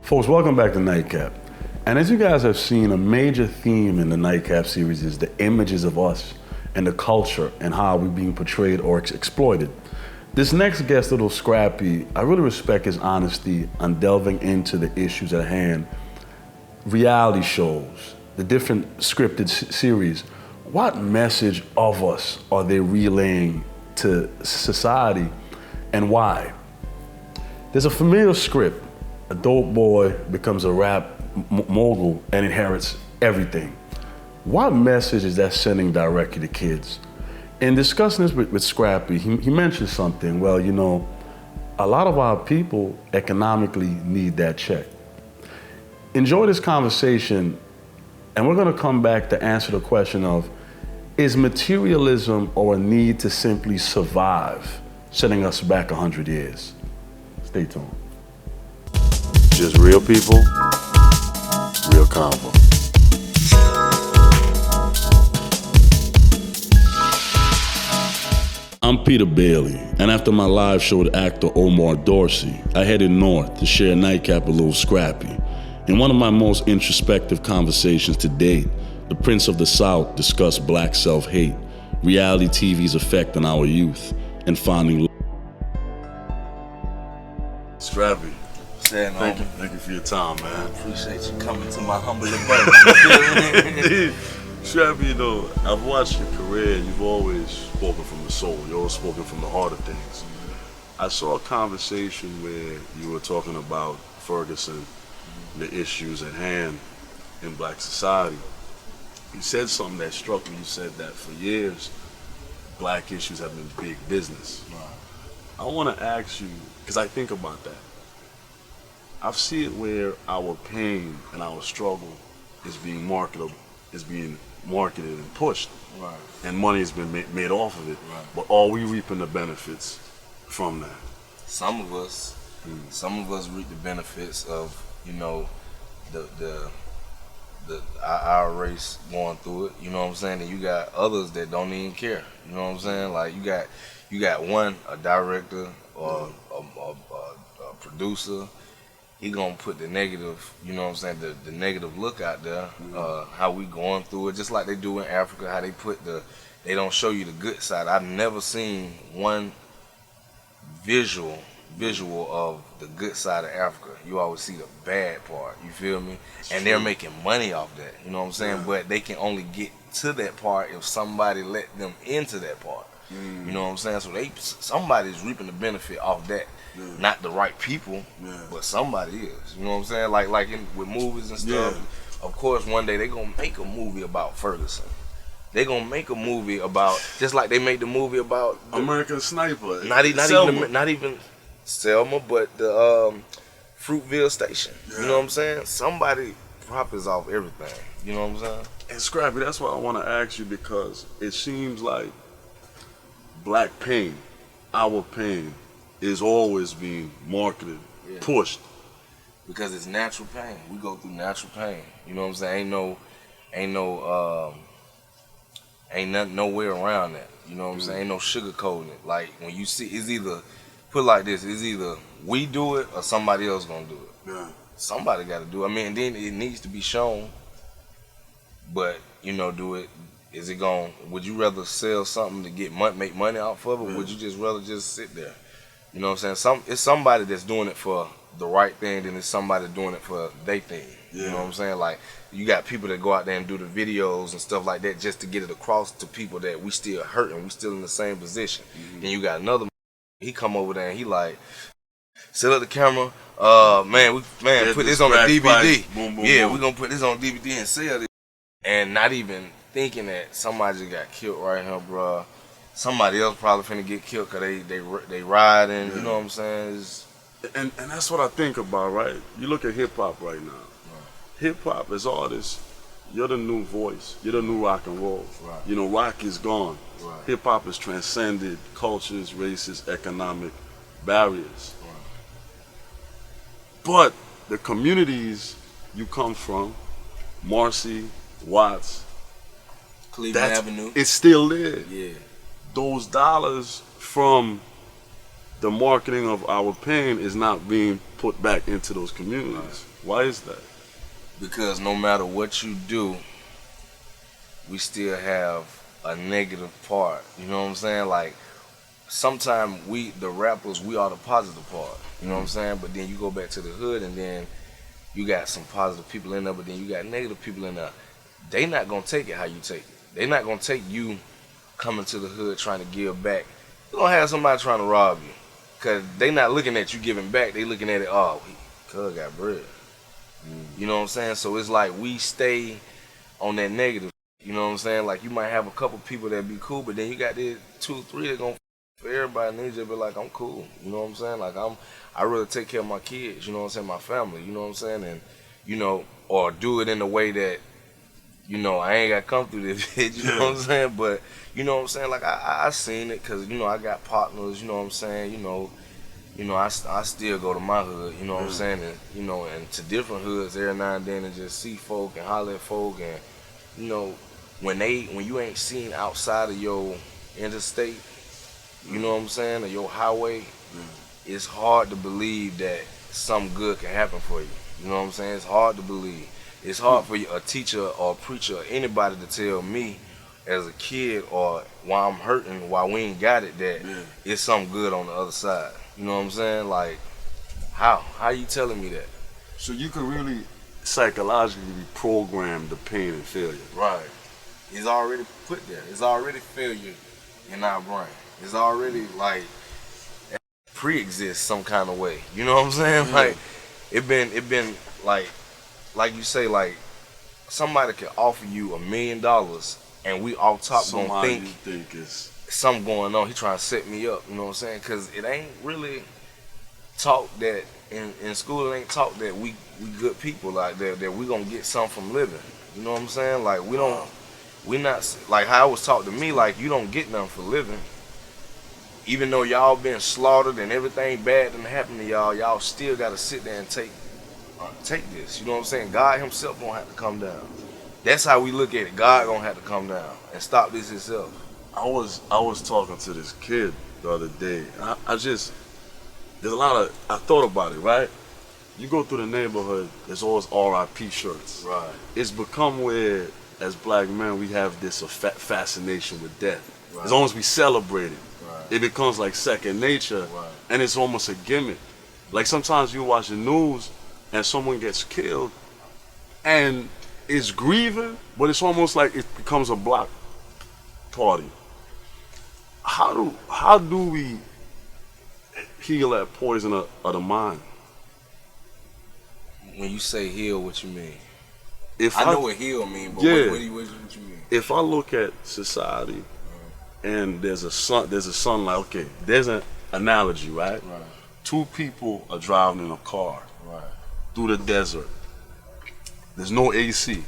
Folks, welcome back to NiteCap. And as you guys have seen, a major theme in the NiteCap series is the images of us and the culture and how we're being portrayed or exploited. This next guest, Lil Scrappy, I really respect his honesty on delving into the issues at hand, reality shows, the different scripted series. What message of us are they relaying to society and why? There's a familiar script. A dope boy becomes a rap mogul and inherits everything. What message is that sending directly to kids? In discussing this with Scrappy, he mentioned something. Well, you know, a lot of our people economically need that check. Enjoy this conversation, and we're gonna come back to answer the question of, is materialism or a need to simply survive setting us back 100 years? Stay tuned. Just real people, real convo. I'm Peter Bailey, and after my live show with actor Omar Dorsey, I headed north to share a nightcap with Lil Scrappy. In one of my most introspective conversations to date, the Prince of the South discussed black self-hate, reality TV's effect on our youth, and finding Scrappy. Thank you for your time, man. I appreciate you coming to my humble abode. Scrappy, you know, I've watched your career and you've always spoken from the soul. You've always spoken from the heart of things. I saw a conversation where you were talking about Ferguson, the issues at hand in black society. You said something that struck me. You said that for years, black issues have been big business. I want to ask you, because I think about that. I see it where our pain and our struggle is being marketed and pushed, right, and money has been made off of it. Right. But are we reaping the benefits from that? Some of us reap the benefits of, you know, our race going through it. You know what I'm saying? And you got others that don't even care. You know what I'm saying? Like you got a director or a producer. He gonna put the negative, you know what I'm saying, the negative look out there, how we going through it, just like they do in Africa, how they don't show you the good side. I've never seen one visual of the good side of Africa. You always see the bad part, you feel me? And they're making money off that, you know what I'm saying? But they can only get to that part if somebody let them into that part. You know what I'm saying? So somebody's reaping the benefit off that. Not the right people, but somebody is. You know what I'm saying? Like with movies and stuff. Of course, one day they gonna make a movie about Ferguson. They gonna make a movie about, just like they made the movie about American Sniper. Not even Selma, but the Fruitville Station. You know what I'm saying? Somebody profits off everything. You know what I'm saying? And Scrappy, that's why I want to ask you, because it seems like black pain, our pain, is always being marketed, pushed. Because it's natural pain. We go through natural pain. You know what I'm saying? Ain't nothing, no way around that. You know what I'm saying? Ain't no sugarcoating it. Like when you see, it's either, put it like this, it's either we do it or somebody else gonna do it. Yeah. Somebody gotta do it. I mean, and then it needs to be shown. But, you know, is it going, would you rather sell something to make money off of it, or would you just rather just sit there? You know what I'm saying? It's somebody that's doing it for the right thing, then it's somebody doing it for their thing. You know what I'm saying? Like, you got people that go out there and do the videos and stuff like that just to get it across to people that we still hurting, we still in the same position. And you got another, he come over there and he like, set up the camera, put this on the DVD. Boom, we're gonna put this on DVD and sell it. And not even thinking that somebody just got killed right here, bruh. Somebody else probably finna get killed because they riding, you know what I'm saying? And that's what I think about, right? You look at hip-hop right now. Hip-hop is artists, you're the new voice, you're the new rock and roll. You know, rock is gone. Hip-hop has transcended cultures, races, economic barriers. But the communities you come from, Marcy, Watts, Cleveland Avenue, it's still there. Yeah. Those dollars from the marketing of our pain is not being put back into those communities. Why is that? Because no matter what you do, we still have a negative part. You know what I'm saying? Like, sometimes we, the rappers, we are the positive part. You know what I'm saying? But then you go back to the hood, and then you got some positive people in there, but then you got negative people in there. They not gonna take it how you take it. They not gonna take you coming to the hood trying to give back. You gonna have somebody trying to rob you, cause they not looking at you giving back. They looking at it, oh, cuz got bread. You know what I'm saying? So it's like we stay on that negative. You know what I'm saying? Like, you might have a couple people that be cool, but then you got the 2 or 3 that gonna for everybody, and they just be like, I'm cool. You know what I'm saying? Like, I really take care of my kids. You know what I'm saying? My family. You know what I'm saying? And you know, or do it in a way that, you know, I ain't got to come through this bitch. You know what I'm saying? But you know what I'm saying? Like, I seen it, cause you know I got partners. You know what I'm saying? You know, I still go to my hood, you know what I'm saying? And, you know, and to different hoods every now and then, and just see folk and holler at folk. And, you know, when you ain't seen outside of your interstate, you know what I'm saying, or your highway, it's hard to believe that something good can happen for you. You know what I'm saying? It's hard to believe. It's hard for you, a teacher or a preacher or anybody to tell me as a kid, or while I'm hurting, while we ain't got it, that it's something good on the other side. You know what I'm saying? Like, how you telling me that? So you can really psychologically reprogram the pain and failure. Right. It's already put there. It's already failure in our brain. It's already like pre-exists some kind of way. You know what I'm saying? Like, it been like you say, like, somebody can offer you $1 million and we off top gonna think is something going on. He trying to set me up. You know what I'm saying? Because it ain't really taught that in school. It ain't taught that we good people, like that we gonna get something from living. You know what I'm saying? Like, we not like how it was taught to me. Like, you don't get nothing for living. Even though y'all been slaughtered and everything bad done happened to y'all still gotta sit there and take this. You know what I'm saying? God himself gonna have to come down. That's how we look at it. God gonna have to come down and stop this himself. I was talking to this kid the other day. There's a lot of, I thought about it, right? You go through the neighborhood, there's always RIP shirts. Right. It's become where, as black men, we have this fascination with death. Right. As long as we celebrate it, Right. it becomes like second nature, Right. and it's almost a gimmick. Like, sometimes you watch the news and someone gets killed, and it's grieving, but it's almost like it becomes a block party. How do we heal that poison of the mind? When you say heal, what you mean? If I know what heal mean, but Yeah. what you mean? If I look at society and there's a sun, like, okay, there's an analogy, right? Right. 2 people are driving in a car Right. through the desert. There's no AC.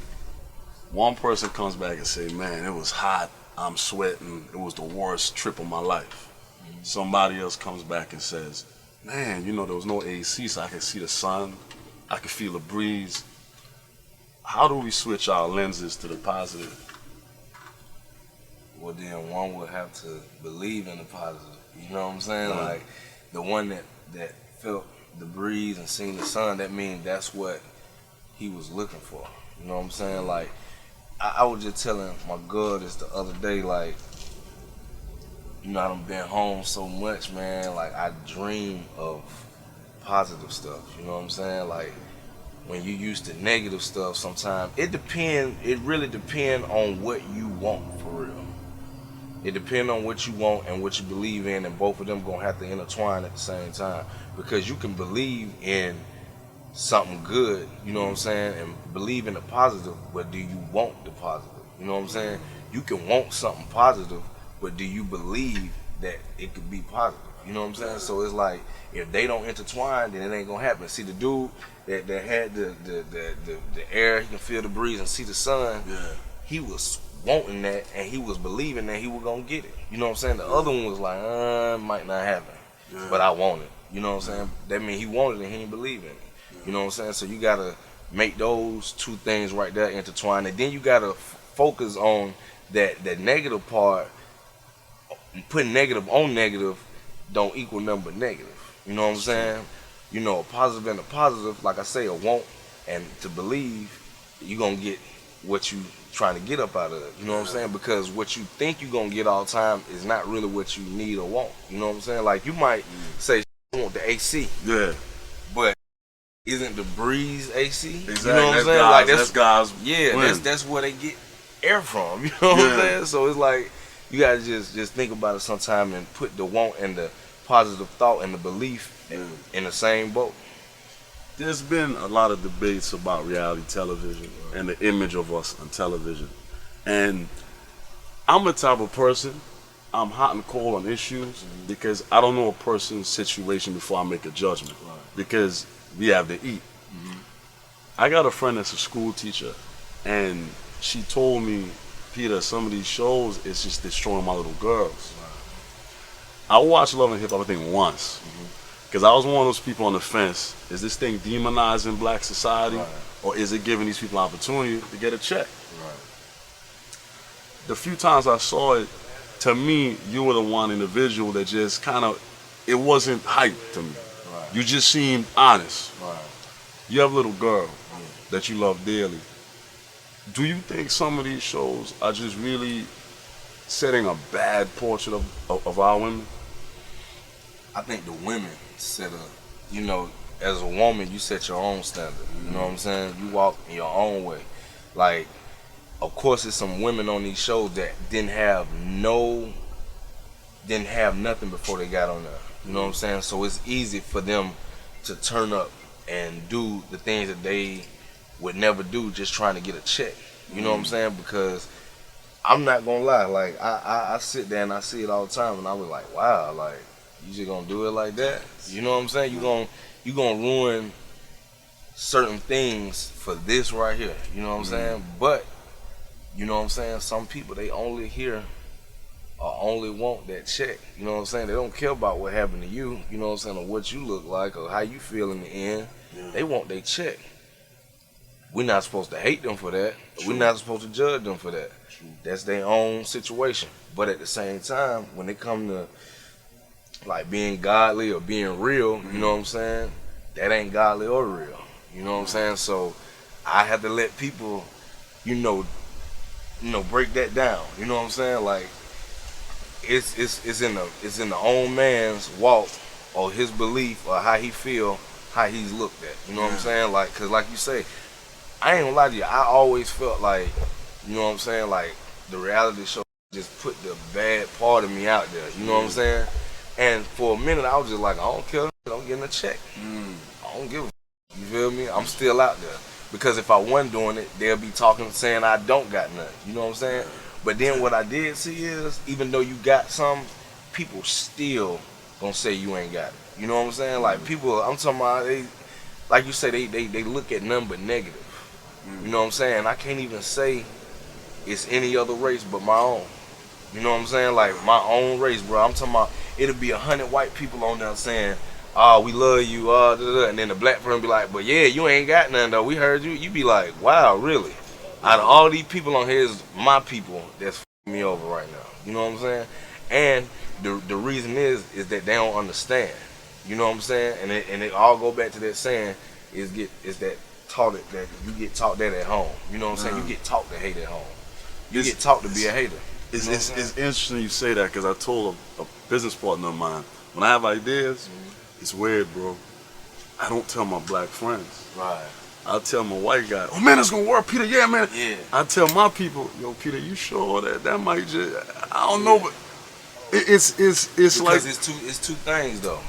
One person comes back and say, man, it was hot, I'm sweating, it was the worst trip of my life. Somebody else comes back and says, man, you know, there was no AC, so I could see the sun, I could feel the breeze. How do we switch our lenses to the positive? Well, then one would have to believe in the positive. You know what I'm saying? Right. Like, the one that felt the breeze and seen the sun, that means that's what he was looking for. You know what I'm saying? Like, I was just telling my girl this the other day, like, you know, I done been home so much, man. Like, I dream of positive stuff. You know what I'm saying? Like, when you used to negative stuff, sometimes it really depends on what you want, for real. It depends on what you want and what you believe in, and both of them gonna have to intertwine at the same time. Because you can believe in something good, you know what I'm saying, and believe in the positive, but do you want the positive? You know what I'm saying? You can want something positive, but do you believe that it could be positive? You know what I'm saying? So it's like, if they don't intertwine, then it ain't gonna happen. See, the dude that had the air, he can feel the breeze and see the sun, he was wanting that, and he was believing that he was gonna get it. You know what I'm saying? The other one was like, might not happen, but I want it. You know what I'm saying? That means he wanted it and he didn't believe in it. You know what I'm saying? So you gotta make those 2 things right there intertwine, and then you gotta focus on that negative part, putting negative on negative, don't equal nothing but negative. You know what I'm saying? You know, a positive and a positive, like I say, a want and to believe, you're going to get what you trying to get up out of it. You know what I'm saying? Because what you think you're going to get all the time is not really what you need or want. You know what I'm saying? Like, you might say, I want the AC. Yeah. But isn't the breeze AC? Exactly. You know what I'm saying? Guys, Like, that's guys. Yeah, that's where they get air from. You know what I'm saying? So it's like, you got to just think about it sometime and put the want and the positive thought and the belief in the same boat. There's been a lot of debates about reality television and the image of us on television. And I'm the type of person, I'm hot and cold on issues because I don't know a person's situation before I make a judgment. Because we have to eat. I got a friend that's a school teacher, and she told me, Peter, some of these shows is just destroying my little girls. I watched Love and Hip Hop, I think, once. Because I was one of those people on the fence. Is this thing demonizing black society? Or is it giving these people an opportunity to get a check? The few times I saw it, to me, you were the one individual that just kind of, it wasn't hype to me. You just seemed honest. You have a little girl that you love dearly. Do you think some of these shows are just really setting a bad portrait of our women? I think the women set a, you know, as a woman, you set your own standard. You know what I'm saying? You walk in your own way. Like, of course, there's some women on these shows that didn't have nothing before they got on there. You know what I'm saying? So it's easy for them to turn up and do the things that they would never do just trying to get a check. You know what I'm saying? Because I'm not gonna lie, like I sit there and I see it all the time, and I was like, wow, like you just gonna do it like that? You know what I'm saying? You gonna ruin certain things for this right here. You know what I'm saying? But you know what I'm saying? Some people, they only hear or only want that check. You know what I'm saying? They don't care about what happened to you. You know what I'm saying? Or what you look like or how you feel in the end. They want their check. We're not supposed to hate them for that. We're not supposed to judge them for that. That's their own situation. But at the same time, when it comes to like being godly or being real, you know what I'm saying? That ain't godly or real. You know what I'm saying? So I have to let people, you know, break that down. You know what I'm saying? Like it's in the own man's walk or his belief or how he feel, how he's looked at. You know what I'm saying? Like, cause like you say, I ain't gonna lie to you. I always felt like, you know what I'm saying? Like the reality show just put the bad part of me out there. You know what I'm saying? And for a minute, I was just like, I don't care. I'm getting a check. I don't give a. You feel me? I'm still out there. Because if I wasn't doing it, they'll be talking, saying I don't got nothing. You know what I'm saying? But then what I did see is, even though you got some, people still gonna say you ain't got it. You know what I'm saying? Like people, I'm talking about, they, like you say, they look at nothing but negative. You know what I'm saying? I can't even say it's any other race but my own. You know what I'm saying? Like my own race, bro. I'm talking about, it'll be 100 white people on there saying, oh, we love you, and then the black person be like, but yeah, you ain't got nothing though. We heard you. You be like, wow, really? Out of all these people on here is my people that's f***ing me over right now. You know what I'm saying? And the reason is that they don't understand. You know what I'm saying? And it all go back to that saying is that taught it that you get taught that at home. You know what I'm saying? You get taught to hate at home. You get taught to be a hater. It's interesting you say that because I told a business partner of mine, when I have ideas, it's weird, bro. I don't tell my black friends. Right. I'll tell my white guy, oh man, it's gonna work, Peter. Yeah, man. Yeah. I tell my people, yo, Peter, you sure that might just, I don't know, but it's because like it's two things though.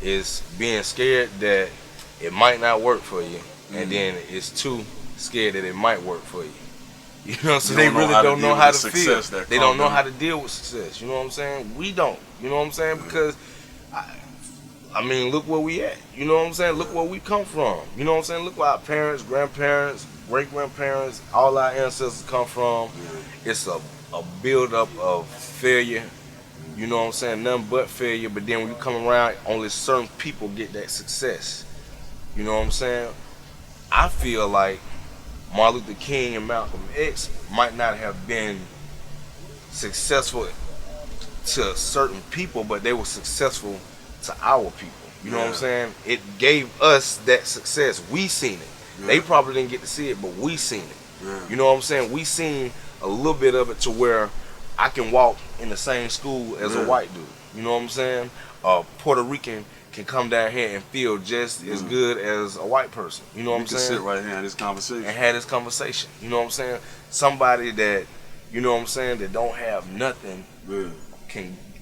It's being scared that it might not work for you, and then it's too scared that it might work for you. You know, so they really don't know how to feel. They don't know how to deal with success. You know what I'm saying? We don't. You know what I'm saying? Because I mean, look where we at. You know what I'm saying? Look where we come from. You know what I'm saying? Look where our parents, grandparents, great-grandparents, all our ancestors come from. It's a build-up of failure. You know what I'm saying? Nothing but failure. But then when you come around, only certain people get that success. You know what I'm saying? I feel like Martin Luther King and Malcolm X might not have been successful to certain people, but they were successful to our people. You know what I'm saying? It gave us that success. We seen it. They probably didn't get to see it, but we seen it. You know what I'm saying? We seen a little bit of it to where I can walk in the same school as a white dude. You know what I'm saying? A Puerto Rican can come down here and feel just as good as a white person. You know what I'm saying? You can sit right here and have this conversation. And have this conversation. You know what I'm saying? Somebody that, you know what I'm saying, that don't have nothing,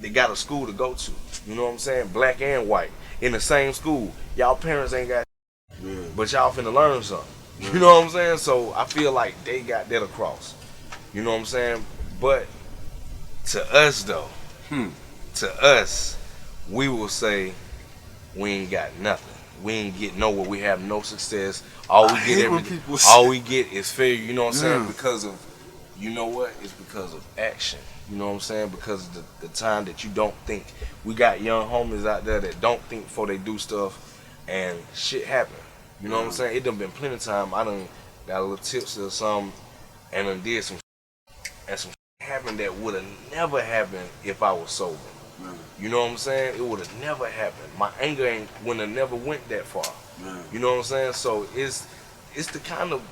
they got a school to go to. You know what I'm saying? Black and white in the same school. Y'all parents ain't got, but y'all finna learn something. You know what I'm saying? So I feel like they got that across. You know what I'm saying? But to us though, to us, we will say we ain't got nothing. We ain't get nowhere. We have no success. All we get is failure. You know what I'm saying? Because of, you know what? It's because of action. You know what I'm saying? Because of the time that you don't think. We got young homies out there that don't think before they do stuff, and shit happen. You know what I'm saying? It done been plenty of time. I done got a little tips or something, and done did some and some happened that would have never happened if I was sober. You know what I'm saying? It would have never happened. My anger wouldn't have never went that far. You know what I'm saying? So it's the kind of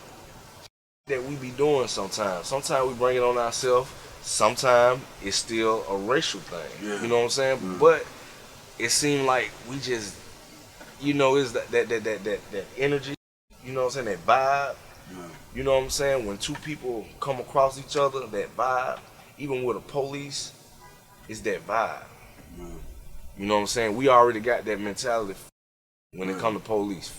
that we be doing sometimes. Sometimes we bring it on ourselves. Sometimes it's still a racial thing. You know what I'm saying? But it seemed like we just, you know, it's that energy. You know what I'm saying? That vibe. You know what I'm saying? When two people come across each other, that vibe, even with the police, it's that vibe. You know what I'm saying? We already got that mentality when it comes to police.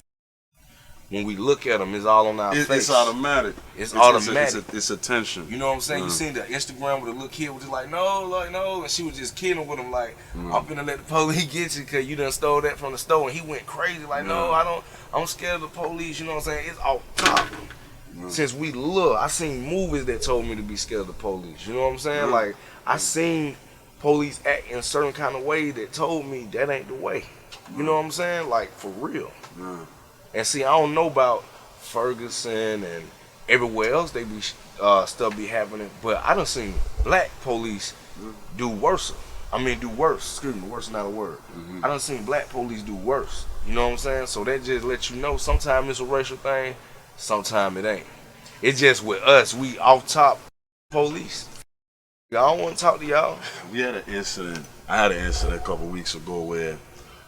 When we look at them, it's all on our face. It's automatic. It's automatic. It's attention. You know what I'm saying? You seen the Instagram where the little kid was just like, no, and she was just kidding with him like, I'm finna let the police get you because you done stole that from the store, and he went crazy like, no, I'm scared of the police. You know what I'm saying? It's off top. Since we look, I seen movies that told me to be scared of the police. You know what I'm saying? Like, I seen police act in a certain kind of way that told me that ain't the way. You know what I'm saying? Like, for real. And see, I don't know about Ferguson and everywhere else they be stuff be happening, but I done seen black police do worse. I mean, do worse. Excuse me, worse is not a word. I done seen black police do worse. You know what I'm saying? So that just lets you know sometimes it's a racial thing, sometimes it ain't. It's just with us, we off top police. Y'all want to talk to y'all? We had an incident. I had an incident a couple weeks ago where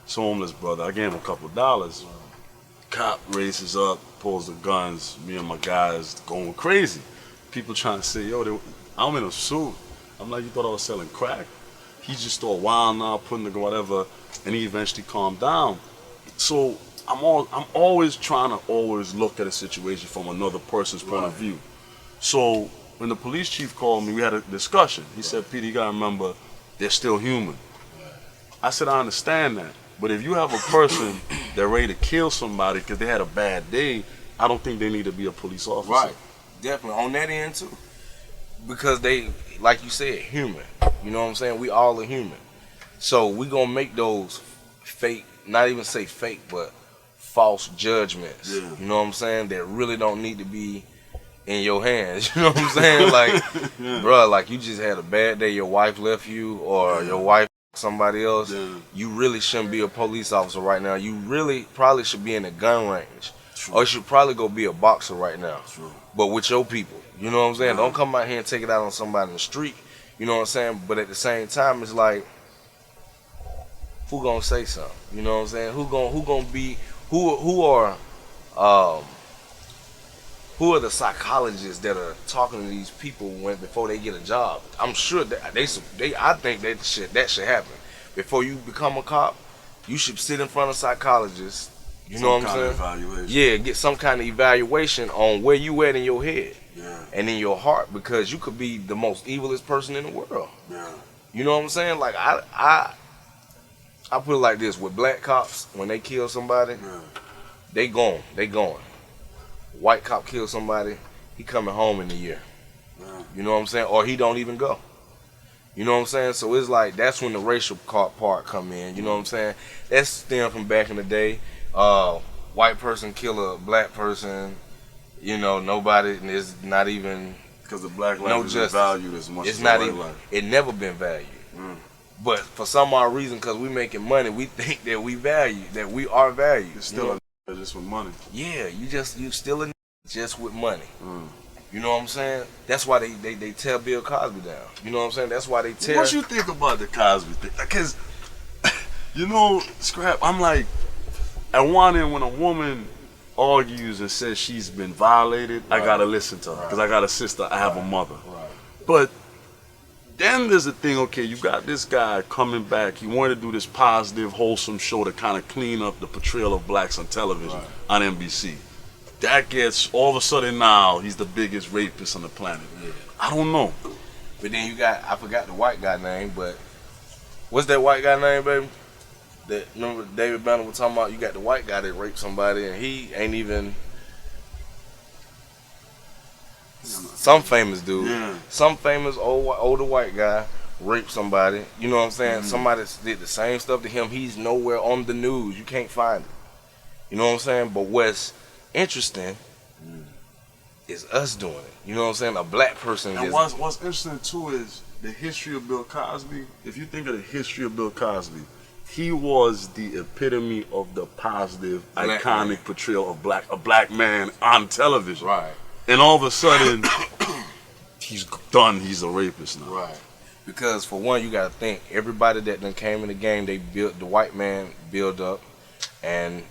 some homeless brother, I gave him a couple of dollars. Cop races up, pulls the guns. Me and my guys going crazy. People trying to say, yo, I'm in a suit. I'm like, you thought I was selling crack? He just started wilding out, putting the whatever, and he eventually calmed down. So I'm always trying to look at a situation from another person's point of view. So when the police chief called me, we had a discussion. He said, Peter, you gotta remember, they're still human. I said, I understand that. But if you have a person that ready to kill somebody because they had a bad day, I don't think they need to be a police officer. Right, definitely. On that end too. Because they, like you said, human. You know what I'm saying? We all are human. So we gonna make those fake, not even say fake, but false judgments. You know what I'm saying? That really don't need to be in your hands. You know what I'm saying? Like, bruh, like you just had a bad day, your wife left you, or your wife somebody else, you really shouldn't be a police officer right now. You really probably should be in a gun range. Or you should probably go be a boxer right now. But with your people. You know what I'm saying? Don't come out here and take it out on somebody in the street. You know what I'm saying? But at the same time, it's like, who gonna say something? You know what I'm saying? Who are the psychologists that are talking to these people before they get a job? I'm sure that I think that should happen. Before you become a cop, you should sit in front of psychologists. You know what I'm saying? Evaluation. Yeah, get some kind of evaluation on where you at in your head and in your heart, because you could be the most evilest person in the world. You know what I'm saying? Like I put it like this: with black cops, when they kill somebody, they gone. White cop kills somebody, he coming home in a year. You know what I'm saying? Or he don't even go. You know what I'm saying? So it's like, that's when the racial part come in. You know what I'm saying? That's stem from back in the day. White person kill a black person. You know, nobody is not even, because the black life isn't valued as much as the white life. It never been valued. But for some odd reason, because we making money, we think that we are valued. It's still just with money. Yeah, you still a just with money. You know what I'm saying? That's why they tear Bill Cosby down. You know what I'm saying? That's why they tear. What you think about the Cosby thing? Because, you know, Scrap, I'm like, at one end, when a woman argues and says she's been violated, I gotta listen to her. Because I got a sister, I have a mother. But then there's a thing, okay, you got this guy coming back. He wanted to do this positive, wholesome show to kind of clean up the portrayal of blacks on television on NBC. That gets, all of a sudden now, he's the biggest rapist on the planet. I don't know. But then you got, I forgot the white guy name, but what's that white guy name, baby? That, remember David Banner was talking about, you got the white guy that raped somebody and he ain't even, some famous dude, some famous older white guy raped somebody, you know what I'm saying? Somebody did the same stuff to him, he's nowhere on the news, you can't find it. You know what I'm saying? But what's interesting is us doing it. You know what I'm saying? A black person. And what's interesting too is the history of Bill Cosby. If you think of the history of Bill Cosby, he was the epitome of the positive, black iconic man. Portrayal of a black man on television. Right. And all of a sudden, he's done. He's a rapist now. Right. Because for one, you got to think everybody that done came in the game, they built the white man build up, and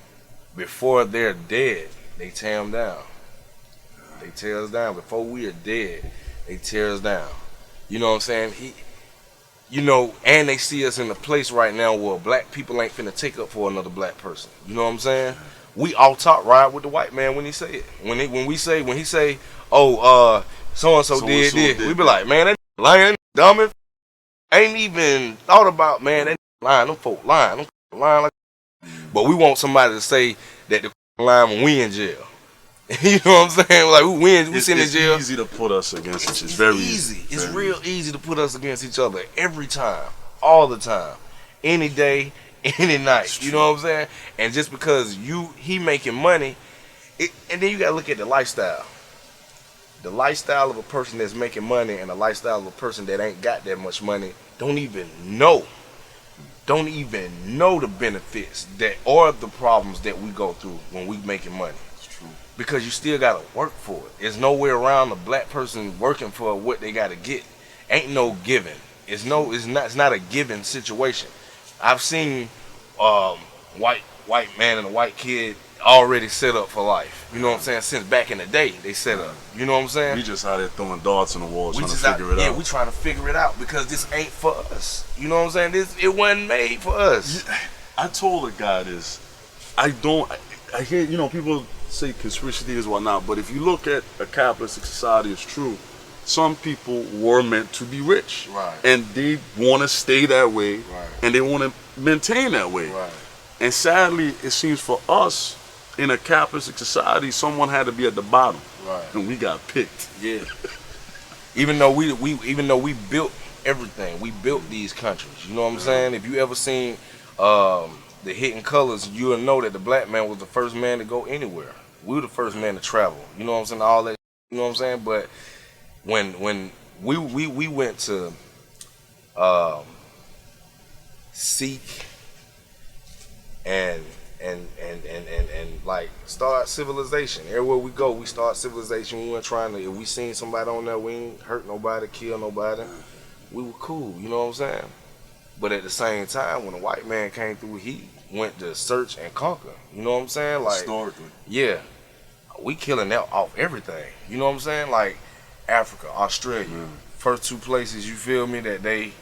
before they're dead, they tear them down. They tear us down. Before we are dead, they tear us down. You know what I'm saying? You know, and they see us in a place right now where black people ain't finna take up for another black person. You know what I'm saying? We all talk ride with the white man when he say it. When he say, oh, so and so did this, we be like, man, that lying, dumb, ain't even thought about, man, that lying, them folk lying, them lying like. But we want somebody to say that the lying when we in jail. You know what I'm saying? Like we sitting in jail. It's easy to put us against each other. It's very easy. It's real easy to put us against each other every time, all the time, any day, any night. You know what I'm saying? And just because he making money, and then you gotta look at the lifestyle. The lifestyle of a person that's making money and the lifestyle of a person that ain't got that much money don't even know the benefits that or the problems that we go through when we making money. Because you still gotta work for it. There's nowhere around a black person working for what they gotta get. Ain't no giving. It's not a given situation. I've seen white man and a white kid already set up for life. You know what I'm saying? Since back in the day, they set up. You know what I'm saying? We just out there throwing darts in the wall trying to figure it out. Yeah, we trying to figure it out because this ain't for us. You know what I'm saying? It wasn't made for us. I told a guy this. I hear, you know, people say conspiracy theories and whatnot, but if you look at a capitalistic society, it's true. Some people were meant to be rich. Right. And they want to stay that way. Right. And they want to maintain that way. Right. And sadly, it seems for us, in a capitalistic society, someone had to be at the bottom. Right. And we got picked. Yeah. Even though we built everything, we built these countries. You know what I'm saying? If you ever seen the Hidden Colors, you'll know that the black man was the first man to go anywhere. We were the first man to travel. You know what I'm saying? All that. You know what I'm saying? But when we went to seek and like start civilization. Everywhere we go, we start civilization. We weren't trying to, if we seen somebody on there, we ain't hurt nobody, kill nobody. We were cool, you know what I'm saying? But at the same time, when a white man came through, he went to search and conquer. You know what I'm saying? Like, historically. Yeah. We killing that off everything. You know what I'm saying? Like Africa, Australia, first two places, you feel me, that they,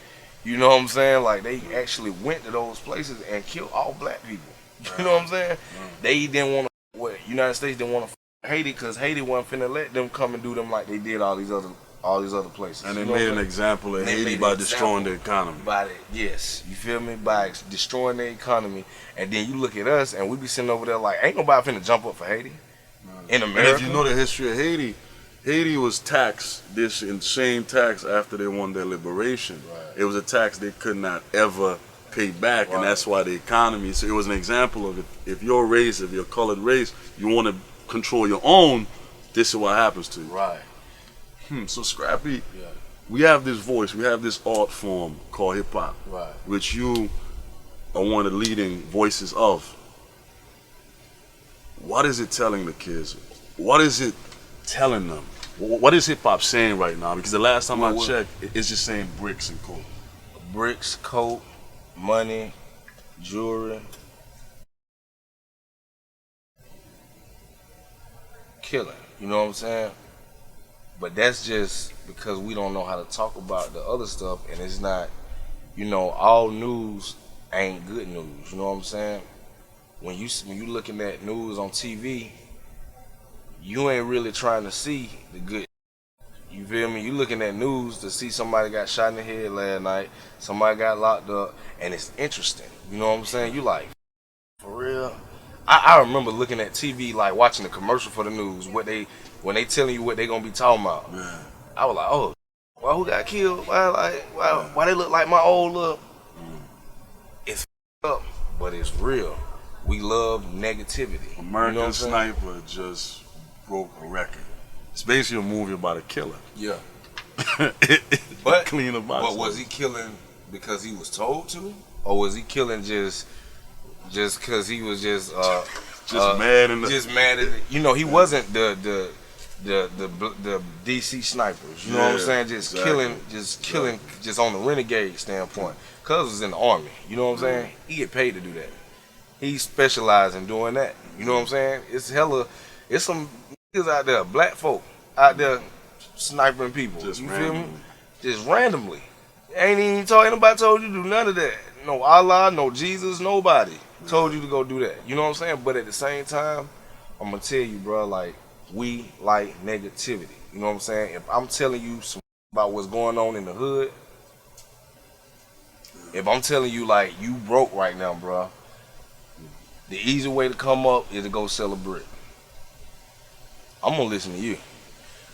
you know what I'm saying? Like they actually went to those places and killed all black people. You know what I'm saying? They didn't want to, United States didn't want to Haiti because Haiti wasn't finna let them come and do them like they did all these other places. And they made an example of Haiti by destroying the economy. Yes, you feel me? By destroying the economy. And then you look at us and we be sitting over there like, ain't nobody finna jump up for Haiti in America. And if you know the history of Haiti, Haiti was taxed this insane tax after they won their liberation. Right. It was a tax they could not ever pay back, and that's why the economy. So it was an example of if your race, if you're colored race, you want to control your own. This is what happens to you. Right. So Scrappy, we have this voice, we have this art form called hip hop, Right. which you are one of the leading voices of. What is it telling the kids? What is it telling them? What is hip hop saying right now? Because the last time I checked, it's just saying bricks and coke. Bricks, coke, money, jewelry, killing. You know what I'm saying? But that's just because we don't know how to talk about the other stuff, and it's not, you know, all news ain't good news. You know what I'm saying? When you looking at news on TV, you ain't really trying to see the good. You feel me? You looking at news to see somebody got shot in the head last night, somebody got locked up, and it's interesting. You know what I'm saying? You like, for real? I remember looking at TV, like watching the commercial for the news, when they telling you what they gonna be talking about. Man. I was like, oh, well, who got killed? Why they look like my old look? It's up, but it's real. We love negativity. American you know Sniper just broke a record. It's basically a movie about a killer. Yeah. But clean about But was he killing because he was told to, or was he killing just because he was just mad in the just mad at it? You know, he wasn't the DC snipers. You know what I'm saying? Just killing, just on the renegade standpoint. Cuz was in the army. You know what I'm saying? He get paid to do that. He specialized in doing that. You know what I'm saying? It's some niggas out there, black folk out there sniping people. Just you randomly. feel me? Just randomly. Ain't nobody told you to do none of that. No Allah, no Jesus, nobody told you to go do that. You know what I'm saying? But at the same time, I'm gonna tell you, bro, like, we like negativity. You know what I'm saying? If I'm telling you about what's going on in the hood, if I'm telling you like you broke right now, bro, the easy way to come up is to go sell a brick. I'm gonna listen to you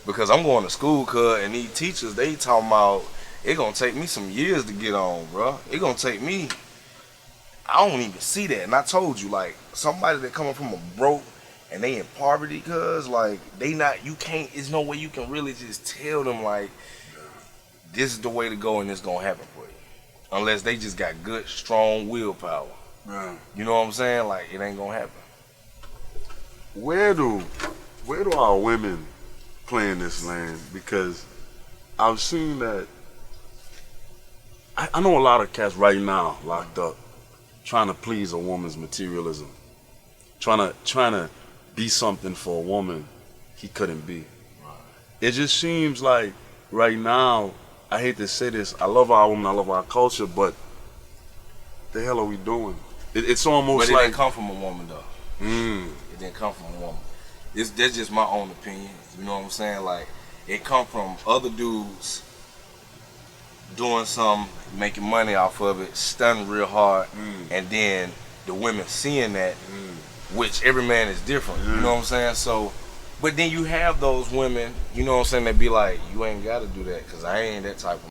because I'm going to school, cuz, and these teachers, they talking about it gonna take me some years to get on, bro. It gonna take me. I don't even see that, and I told you, like, somebody that coming from a broke and they in poverty, cuz, like, they not. You can't. There's no way you can really just tell them like this is the way to go and it's gonna happen for you, unless they just got good, strong willpower. Man. You know what I'm saying? Like, it ain't gonna happen. Where do our women play in this land? Because I've seen that. I know a lot of cats right now locked up, trying to please a woman's materialism, trying to be something for a woman he couldn't be. It just seems like right now, I hate to say this, I love our women, I love our culture, but the hell are we doing? It's almost But it like didn't come from a woman, though. It didn't come from a woman. That's just my own opinion. You know what I'm saying? Like, it come from other dudes doing something, making money off of it, stunning real hard, and then the women seeing that, which every man is different. You know what I'm saying? So, but then you have those women, you know what I'm saying, that be like, you ain't got to do that because I ain't that type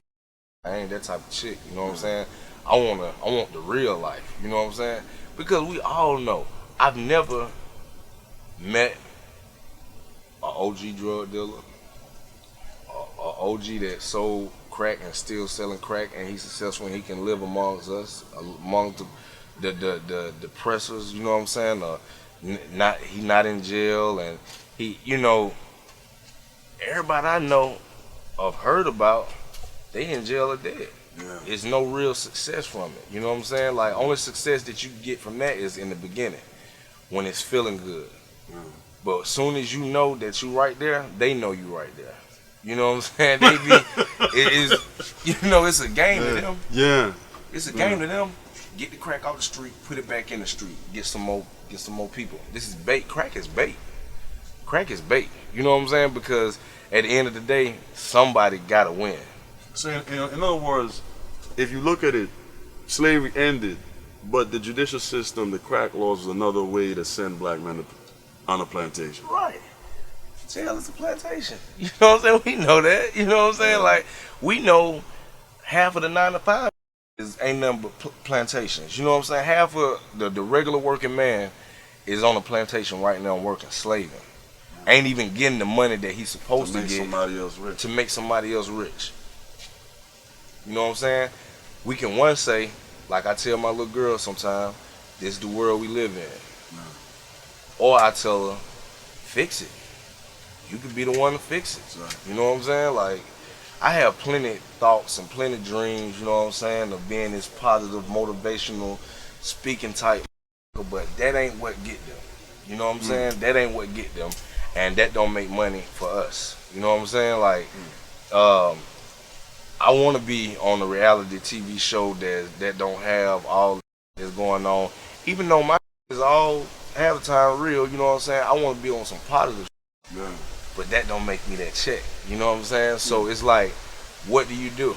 of chick. You know what I'm saying? I want the real life. You know what I'm saying? Because we all know, I've never met an OG drug dealer, an OG that sold crack and still selling crack, and he's successful and he can live amongst us, among the depressors. You know what I'm saying? He not in jail, and he, you know, everybody I know or heard about, they in jail or dead. Yeah. It's no real success from it. You know what I'm saying? Like, only success that you get from that is in the beginning, when it's feeling good. But as soon as you know that you right there, they know you right there. You know what I'm saying? They be, it is, you know, it's a game to them. Yeah. It's a game to them. Get the crack off the street, put it back in the street, get some more people. This is bait. Crack is bait. Crack is bait. You know what I'm saying? Because at the end of the day, somebody gotta win. So in other words, if you look at it, slavery ended, but the judicial system, the crack laws, was another way to send black men on a plantation. Right. Jail is a plantation. You know what I'm saying? We know that. You know what I'm saying? Like, we know half of the 9 to 5 ain't nothing but plantations. You know what I'm saying? Half of the regular working man is on a plantation right now working, slaving. Ain't even getting the money that he's supposed to get somebody else rich. to make somebody else rich. You know what I'm saying? We can one say, like I tell my little girl sometimes, this is the world we live in. Or I tell her, fix it. You could be the one to fix it. Right. You know what I'm saying? Like, I have plenty thoughts and plenty dreams, you know what I'm saying, of being this positive, motivational, speaking type, but that ain't what get them. You know what I'm saying? That ain't what get them, and that don't make money for us. You know what I'm saying? Like, I want to be on a reality TV show that don't have all that's going on, even though my is all half the time real. You know what I'm saying? I want to be on some positive. Yeah. But that don't make me that check. You know what I'm saying? So it's like, what do you do?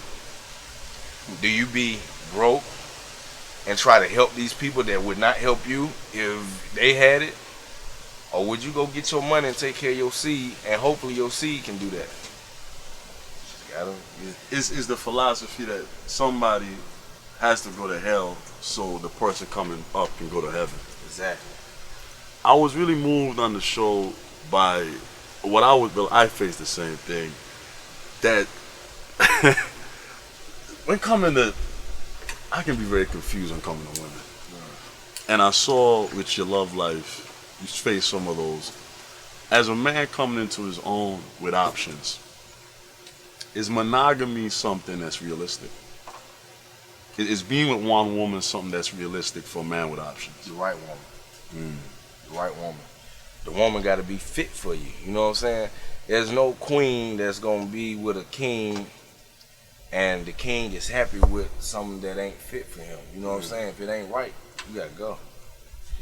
Do you be broke and try to help these people that would not help you if they had it? Or would you go get your money and take care of your seed, and hopefully your seed can do that? Is the philosophy that somebody has to go to hell so the person coming up can go to heaven? Exactly. I was really moved on the show by what I faced the same thing. That when coming to, I can be very confused when coming to women. And I saw with your love life, you face some of those. As a man coming into his own with options, is monogamy something that's realistic? Is being with one woman something that's realistic for a man with options? The right woman. The right woman. The woman got to be fit for you. You know what I'm saying? There's no queen that's going to be with a king and the king is happy with something that ain't fit for him. You know what I'm saying? If it ain't right, you got to go.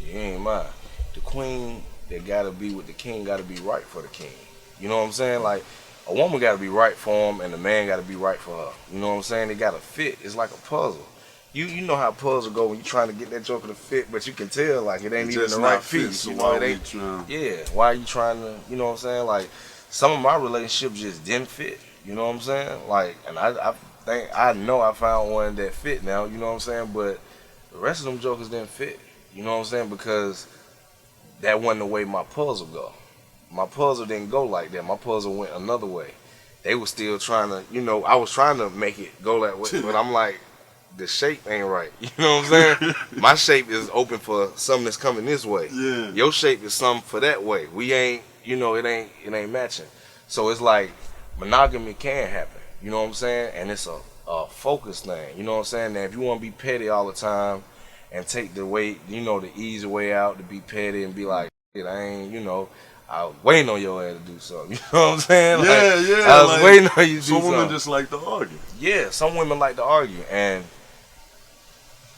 You ain't mine. The queen that got to be with the king got to be right for the king. You know what I'm saying? Like, a woman got to be right for him and the man got to be right for her. You know what I'm saying? They got to fit. It's like a puzzle. You know how puzzles go when you're trying to get that joker to fit, but you can tell like it ain't even the right piece. So you know, why it ain't. we Why are you trying to? You know what I'm saying? Like, some of my relationships just didn't fit. You know what I'm saying? Like, and I think I know I found one that fit now. You know what I'm saying? But the rest of them jokers didn't fit. You know what I'm saying? Because that wasn't the way my puzzle go. My puzzle didn't go like that. My puzzle went another way. They were still trying to, you know, I was trying to make it go that way, but I'm like, the shape ain't right. You know what I'm saying? My shape is open for something that's coming this way. Yeah. Your shape is something for that way. We ain't, you know, it ain't matching. So it's like monogamy can happen. You know what I'm saying? And it's a focus thing. You know what I'm saying? Now, if you want to be petty all the time and take the way, you know, the easy way out to be petty and be like, I ain't, you know, I was waiting on your ass to do something. You know what I'm saying? Like, I was waiting on you to do something. Some women just like to argue. Yeah, some women like to argue. And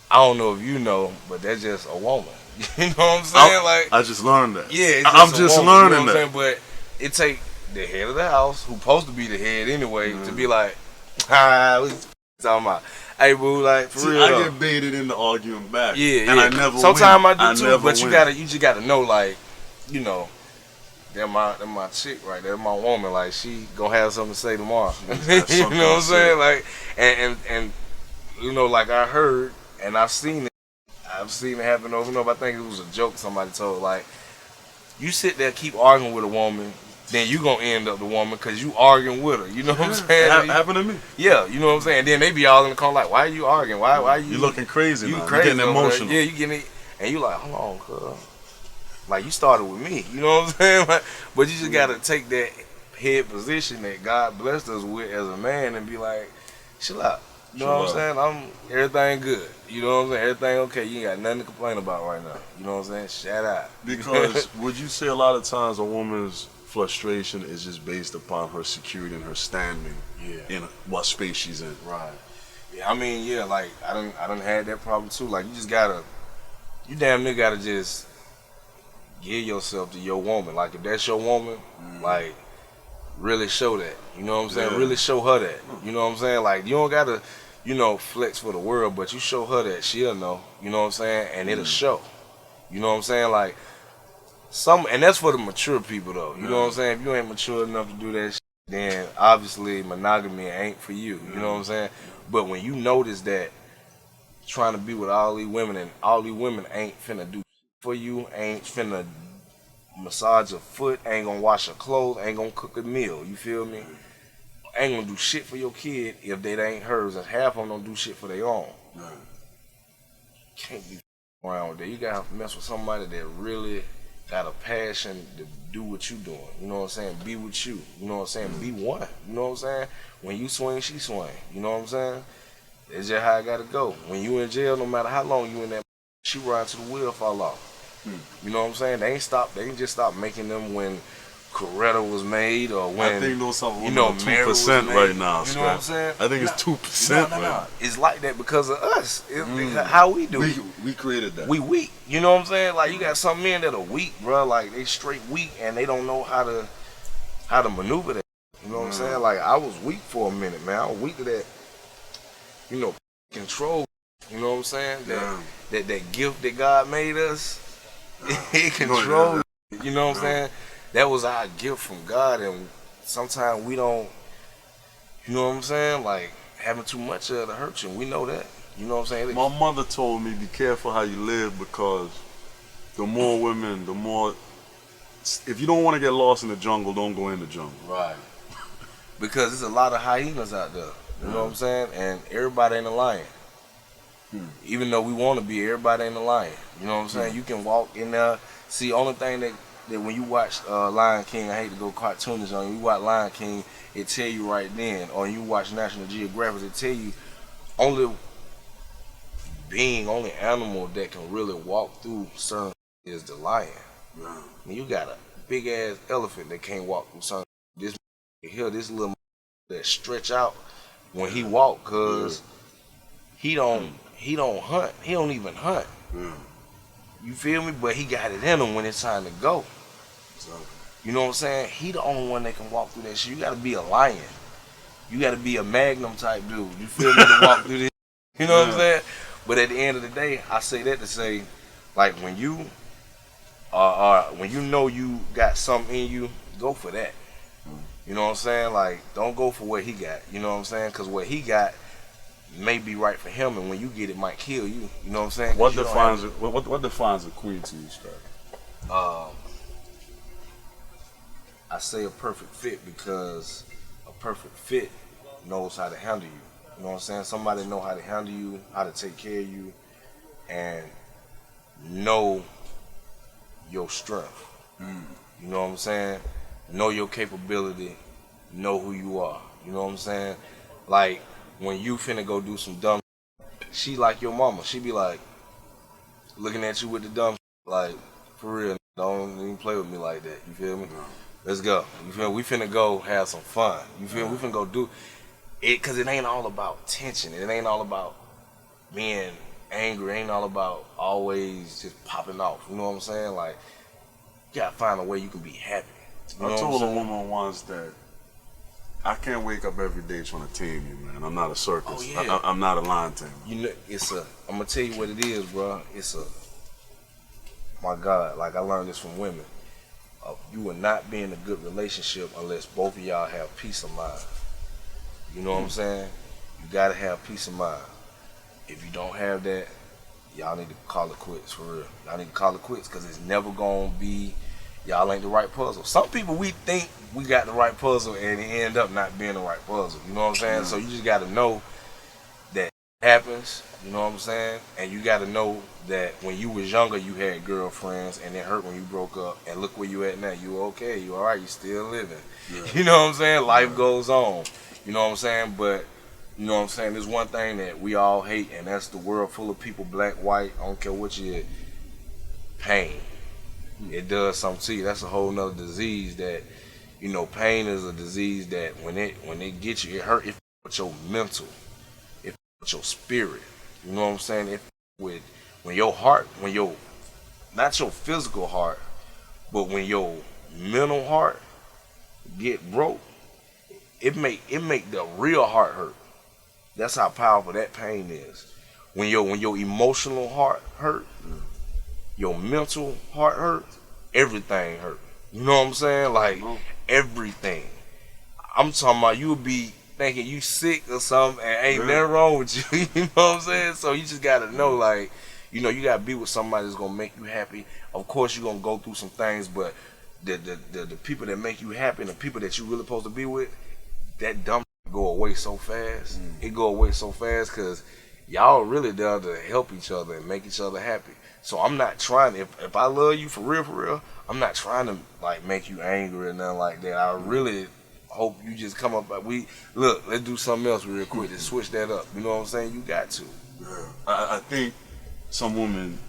I don't know if you know, but that's just a woman. You know what I'm saying? I just learned that. Yeah, I'm just learning that. You know what I'm saying? But it take the head of the house, who's supposed to be the head anyway, to be like, what you talking about? Hey, boo, like, for real. I get baited into arguing back. Yeah, and I never sometimes win. I do too, but you just gotta know, like, you know, they're my chick right there, my woman. Like, she gonna have something to say tomorrow. You know what I'm saying? Like, and you know, like I heard and I've seen it. I've seen it happen over and over. I think it was a joke somebody told. Like, you sit there, keep arguing with a woman, then you gonna end up the woman because you arguing with her. You know what I'm saying? Happened to me. Yeah, you know what I'm saying. And then they be all in the car like, why are you arguing? Why you? You looking crazy? You now. crazy? You getting emotional? Yeah, you getting it, and you like, hold on, cuz. Like, you started with me. You know what I'm saying? Like, but you just gotta take that head position that God blessed us with as a man and be like, chill out. You know what I'm saying? Everything good. You know what I'm saying? Everything okay. You ain't got nothing to complain about right now. You know what I'm saying? Shout out. Because would you say a lot of times a woman's frustration is just based upon her security and her standing in what space she's in? Right. Yeah, I mean, yeah, like, I done had that problem too. Like, you damn near gotta just give yourself to your woman. Like, if that's your woman, like, really show that. You know what I'm saying? Yeah. Really show her that. You know what I'm saying? Like, you don't gotta, you know, flex for the world, but you show her that, she'll know. You know what I'm saying? And it'll show. You know what I'm saying? Like, and that's for the mature people though. You know what I'm saying? If you ain't mature enough to do that shit, then obviously monogamy ain't for you. You know what I'm saying? But when you notice that trying to be with all these women and all these women ain't finna do for you, ain't finna massage a foot, ain't gonna wash her clothes, ain't gonna cook a meal, you feel me? ain't gonna do shit for your kid if they ain't hers, and half of them don't do shit for their own. Right. Can't be around with that. You gotta mess with somebody that really got a passion to do what you doing. You know what I'm saying? Be with you. You know what I'm saying? Be one. You know what I'm saying? When you swing, she swing. You know what I'm saying? That's just how I gotta go. When you in jail, no matter how long you in that, she ride to the wheel fall off. You know what I'm saying? They ain't just stop making them when Coretta was made or when I think those something, you know, 2% right now. You know what I'm saying? I think it's 2% right now. It's like that because of us. How we do. We created that. We weak. You know what I'm saying? Like you got some men that are weak, bro. Like they straight weak and they don't know how to maneuver that. You know what I'm saying? Like I was weak for a minute, man. I was weak to that. You know, control. You know what I'm saying? That gift that God made us. It controls. You know what I'm saying? That was our gift from God, and sometimes we don't. You know what I'm saying? Like having too much of it hurt you. We know that. You know what I'm saying? My mother told me, be careful how you live because the more women, the more. If you don't want to get lost in the jungle, don't go in the jungle. Right. Because there's a lot of hyenas out there. You know what I'm saying? And everybody ain't a lion. Even though we want to be, everybody ain't a lion. You know what I'm saying? You can walk in there. See, only thing that when you watch Lion King, I hate to go cartoonish on you watch Lion King, it tell you right then, or you watch National Geographic, it tell you only animal that can really walk through certain is the lion. I mean, you got a big ass elephant that can't walk through certain. This little that stretch out when he walk, cause he don't hunt. He don't even hunt. You feel me? But he got it in him when it's time to go. You know what I'm saying? He the only one that can walk through that shit. You gotta be a lion. You gotta be a Magnum type dude. You feel me? To walk through this. You know what I'm saying? But at the end of the day, I say that to say, like when you when you know you got something in you, go for that. You know what I'm saying? Like don't go for what he got. You know what I'm saying? Cause what he got may be right for him, and when you get it, might kill you. You know what I'm saying? What defines it? What defines a queen to you, Scrappy? I say a perfect fit because a perfect fit knows how to handle you. You know what I'm saying? Somebody know how to handle you, how to take care of you, and know your strength. You know what I'm saying? Know your capability, know who you are. You know what I'm saying? Like when you finna go do some dumb, she like your mama. She be like looking at you with the dumb, like for real. Don't even play with me like that. You feel me? Let's go. You feel me? We finna go have some fun. You feel me? We finna go do it, cause it ain't all about tension. It ain't all about being angry. It ain't all about always just popping off. You know what I'm saying? Like you gotta find a way you can be happy. You know I told a woman once that I can't wake up every day trying to tame you, man. I'm not a circus. Oh, yeah. I'm not a lion tamer. You know, I'm gonna tell you what it is, bro. My God, like I learned this from women. You will not be in a good relationship unless both of y'all have peace of mind. You know what I'm saying? You gotta have peace of mind. If you don't have that, y'all need to call it quits for real. Y'all need to call it quits because it's never gonna be. Y'all ain't the right puzzle. Some people we think we got the right puzzle and it end up not being the right puzzle. You know what I'm saying? So you just gotta know that happens. You know what I'm saying? And you gotta know that when you was younger you had girlfriends and it hurt when you broke up. And look where you at now. You okay? You alright? You still living? You know what I'm saying? Life goes on. You know what I'm saying? But you know what I'm saying? There's one thing that we all hate, and that's the world full of people, black, white. I don't care what you. Pain. It does something to you. That's a whole nother disease that, you know, pain is a disease that when it gets you, it hurt. It with your mental, it with your spirit. You know what I'm saying? When your heart, not your physical heart, but when your mental heart get broke, it make the real heart hurt. That's how powerful that pain is. When your emotional heart hurt, your mental heart hurt, everything hurt. You know what I'm saying? Like everything. I'm talking about you'll be thinking you sick or something and ain't nothing wrong with you. You know what I'm saying? So you just gotta know, like, you know, you gotta be with somebody that's gonna make you happy. Of course you're gonna go through some things, but the people that make you happy and the people that you really supposed to be with, that dumb go away so fast. It go away so fast because y'all really there to help each other and make each other happy. So I'm not trying, if I love you for real, I'm not trying to like make you angry or nothing like that. I really hope you just come up, let's do something else real quick to switch that up. You know what I'm saying? You got to. Yeah. I think some women,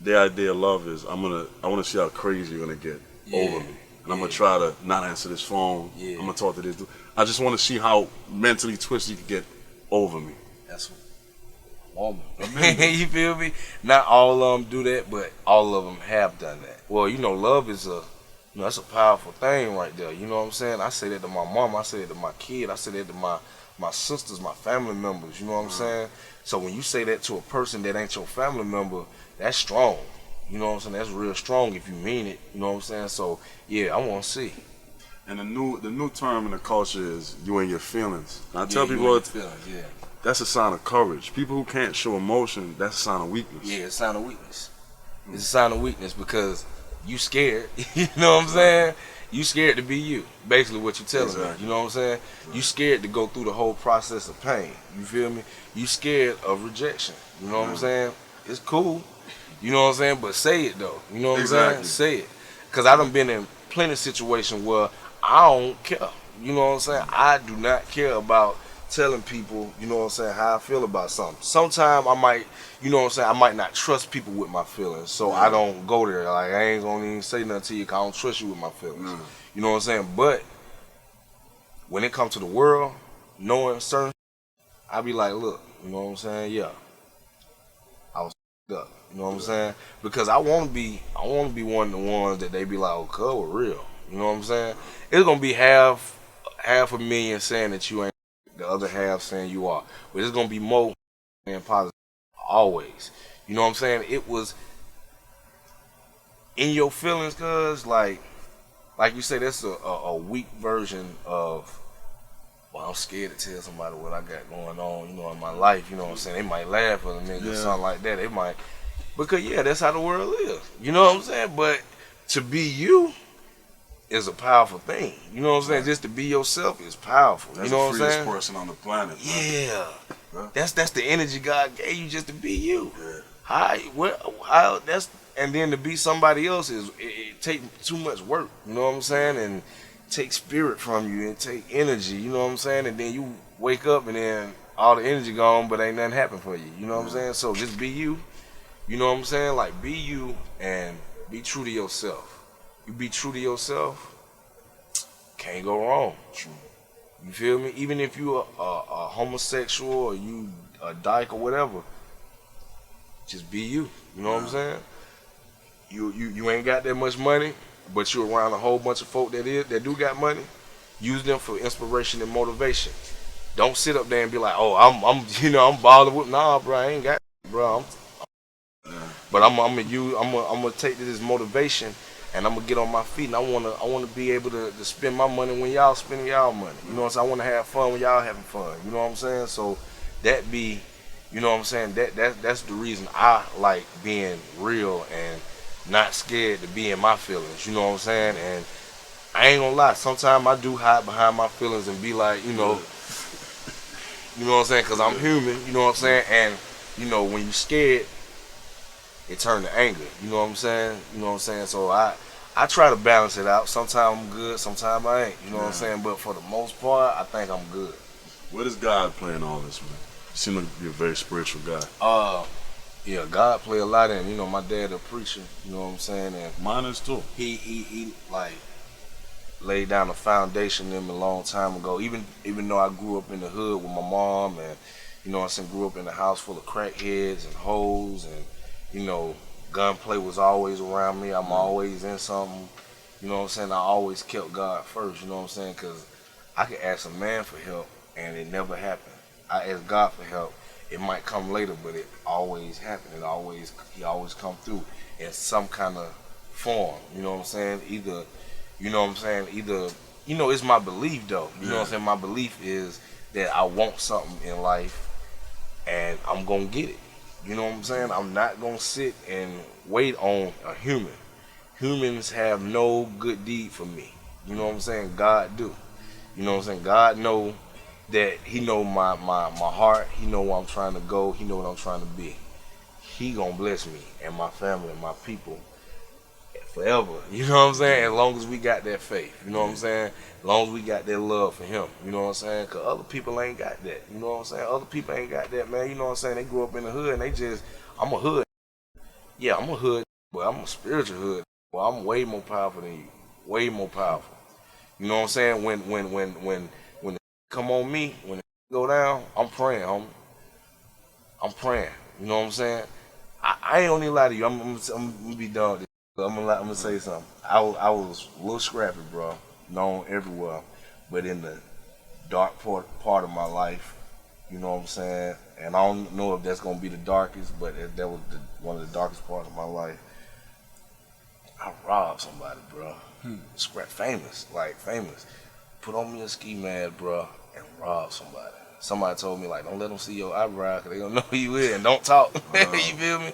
their idea of love is I want to see how crazy you're gonna get over me. And I'm gonna try to not answer this phone. I'm gonna talk to this dude. I just want to see how mentally twisted you can get over me. That's woman. You feel me? Not all of them do that, but all of them have done that. Well, you know, love is that's a powerful thing right there. You know what I'm saying? I say that to my mom. I say that to my kid. I say that to my sisters, my family members. You know what I'm saying? So when you say that to a person that ain't your family member, that's strong. You know what I'm saying? That's real strong if you mean it. You know what I'm saying? So yeah, I want to see. And the new term in the culture is you and your feelings. And I tell people that's a sign of courage. People who can't show emotion, that's a sign of weakness. Yeah, it's a sign of weakness. It's a sign of weakness because you scared. You know what I'm saying? You scared to be you. Basically what you're telling me. You know what I'm saying? You scared to go through the whole process of pain. You feel me? You scared of rejection. You know what I'm saying? It's cool. You know what I'm saying? But say it though. You know what I'm saying? Say it. Because I done been in plenty of situations where I don't care. You know what I'm saying? I do not care about telling people, you know what I'm saying, how I feel about something. Sometimes I might, you know what I'm saying, I might not trust people with my feelings. So I don't go there. Like, I ain't gonna even say nothing to you because I don't trust you with my feelings. You know what I'm saying? But when it comes to the world, knowing certain, I be like, look, you know what I'm saying? Yeah. I was up. You know what I'm saying? Because I want to be one of the ones that they be like, oh, cuz we're real. You know what I'm saying? It's gonna be half a million saying that you ain't, the other half saying you are. But it's gonna be more than positive always. You know what I'm saying? It was in your feelings, cuz like you say, that's a weak version of, well, I'm scared to tell somebody what I got going on, you know, in my life. You know what I'm saying? They might laugh at me or something like that. They might, because that's how the world is. You know what I'm saying? But to be you is a powerful thing. You know what I'm saying? Just to be yourself is powerful. That's you know the what I'm freest saying? person on the planet. Yeah. Huh? That's the energy God gave you just to be you. How that's, and then to be somebody else it take too much work. You know what I'm saying? And take spirit from you and take energy. You know what I'm saying? And then you wake up and then all the energy gone, but ain't nothing happen for you. You know what I'm saying? So just be you. You know what I'm saying? Like, be you and be true to yourself. You be true to yourself, can't go wrong. True. You feel me? Even if you a homosexual or you a dyke or whatever, just be you. You know what I'm saying? You ain't got that much money, but you around a whole bunch of folk that do got money. Use them for inspiration and motivation. Don't sit up there and be like, oh, I'm balling with. Nah, bro, I ain't got, bro. But I'm gonna take this motivation. And I'm gonna get on my feet, and I wanna be able to spend my money when y'all spending y'all money. You know what I'm saying? I wanna have fun when y'all having fun. You know what I'm saying? So that be, you know what I'm saying? That's the reason I like being real and not scared to be in my feelings. You know what I'm saying? And I ain't gonna lie. Sometimes I do hide behind my feelings and be like, you know what I'm saying? Cause I'm human. You know what I'm saying? And you know when you scared, it turned to anger. You know what I'm saying? You know what I'm saying? So I try to balance it out. Sometimes I'm good, sometimes I ain't. You know what I'm saying? But for the most part, I think I'm good. Where does God play in all this, man? You seem like you're a very spiritual guy. Yeah, God play a lot in. You know, my dad a preacher. You know what I'm saying? And mine is too. He like laid down a foundation in me a long time ago. Even though I grew up in the hood with my mom, and you know what I'm saying, grew up in a house full of crackheads and hoes, and you know, gunplay was always around me. I'm always in something. You know what I'm saying? I always kept God first. You know what I'm saying? Because I could ask a man for help, and it never happened. I asked God for help. It might come later, but it always happened. He always come through in some kind of form. You know what I'm saying? Either, you know what I'm saying? Either, you know, it's my belief though. You know what I'm saying? My belief is that I want something in life, and I'm gonna get it. You know what I'm saying? I'm not going to sit and wait on a human. Humans have no good deed for me. You know what I'm saying? God do. You know what I'm saying? God know that He know my heart. He know where I'm trying to go. He know what I'm trying to be. He gonna bless me and my family and my people forever. You know what I'm saying? As long as we got that faith. You know what I'm saying? As long as we got that love for Him. You know what I'm saying? Because other people ain't got that. You know what I'm saying? Other people ain't got that, man. You know what I'm saying? They grew up in the hood and they just, I'm a hood. Yeah, I'm a hood, but I'm a spiritual hood. Well, I'm way more powerful than you. Way more powerful. You know what I'm saying? When it come on me, when it go down, I'm praying, homie. I'm praying. You know what I'm saying? I ain't gonna lie to you. I'm gonna be done with this. I'm gonna say something. I was Lil Scrappy, bro. Known everywhere, but in the dark part of my life, you know what I'm saying? And I don't know if that's gonna be the darkest, but that was one of the darkest parts of my life. I robbed somebody, bro. Scrap famous, like famous. Put on me a ski mask, bro, and rob somebody. Somebody told me, like, don't let them see your eyebrow, because they don't know who you is, and don't talk. You feel me?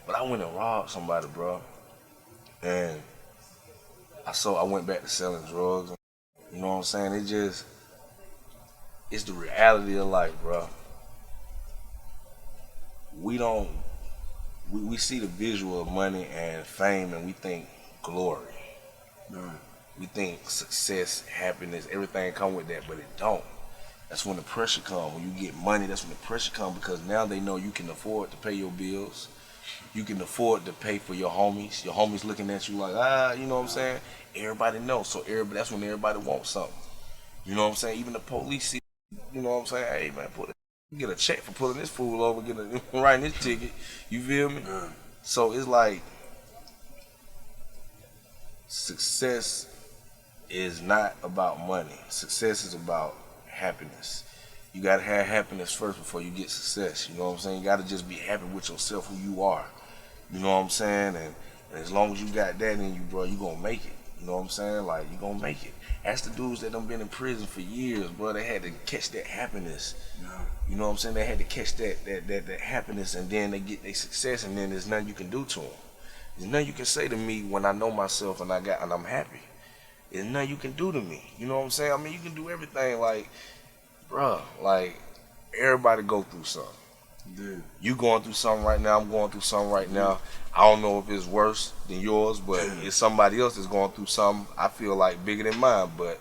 But I went and robbed somebody, bro. And I went back to selling drugs. You know what I'm saying? It's the reality of life, bro. We see the visual of money and fame, and we think glory. Right. We think success, happiness, everything come with that, but it don't. That's when the pressure come. When you get money, that's when the pressure come, because now they know you can afford to pay your bills. You can afford to pay for your homies. Your homies looking at you like, you know what I'm saying? Everybody knows. So that's when everybody wants something. You know what I'm saying? Even the police see, you know what I'm saying? Hey man, get a check for pulling this fool over, writing this ticket. You feel me? So it's like, success is not about money. Success is about happiness. You gotta have happiness first before you get success. You know what I'm saying? You gotta just be happy with yourself, who you are. You know what I'm saying? And as long as you got that in you, bro, you gonna make it. You know what I'm saying? Like, you gonna make it. Ask the dudes that done been in prison for years, bro. They had to catch that happiness. You know what I'm saying? They had to catch that happiness, and then they get their success, and then there's nothing you can do to them. There's nothing you can say to me when I know myself and I'm happy. There's nothing you can do to me. You know what I'm saying? I mean, you can do everything. Like, bruh, like, everybody go through something. Dude. You going through something right now. I'm going through something right now. I don't know if it's worse than yours, but if somebody else is going through something, I feel like bigger than mine. But